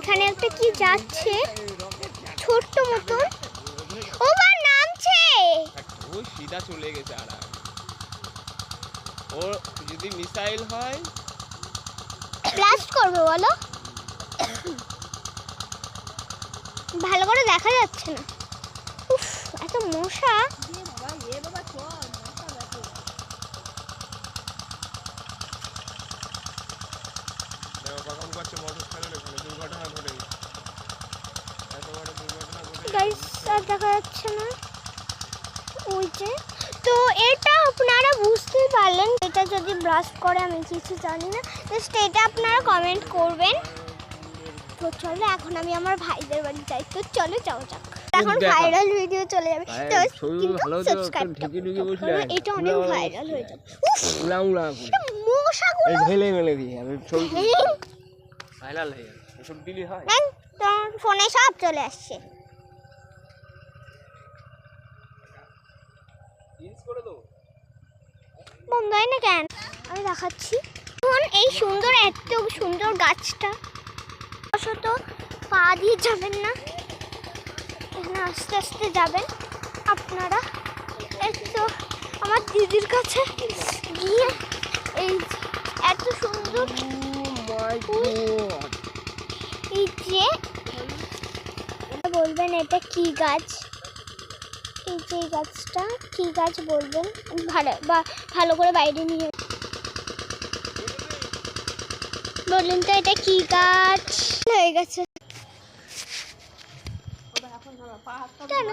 এখানে একটা কি যাচ্ছে ছোট্ট মতন, ওবার নামছে, ও সিধা চলে গেছে। আর ও যদি মিসাইল হয় ব্লাস্ট করবে বলো, ভালো করে দেখা যাচ্ছে না। উফ, এত মশা। গাইস আর দেখা যাচ্ছে না ওই যে। তো এটা আপনারা বুঝতেই পারলেন, এটা যদি ব্লাস্ট করে আমি কিছু জানি না, জাস্ট এটা আপনারা কমেন্ট করবেন। তো চলো এখন আমি আমার ভাইদের বাড়ি যাই, তো চলো যাও যাক। এখন ভাইরাল ভিডিও চলে যাবে, তো কিন্তু সাবস্ক্রাইব করো, এটা অনেক ভাইরাল হয়ে যাবে। মশাগুলো মেলে দিয়ে আমি ছবি ভাইরাল হয়ে যাবে, এসব দিলি হয়। তোমার ফোনে সব চলে আসছে। বন্ধ হয় না কেন, আমি দেখাচ্ছি। এখন এই সুন্দর, এত সুন্দর গাছটা, অবশ্য পা দিয়ে যাবেন না, এখানে আস্তে আস্তে যাবেন আপনারা। এই তো আমার দিদির কাছে গিয়ে এই এত সুন্দর এই যে বলবেন এটা কি গাছ, এই যে গাছটা কি গাছ বলবেন, ভালো করে বাইরে নিয়ে বললেন তো এটা কি গাছ হয়ে গেছে। কেন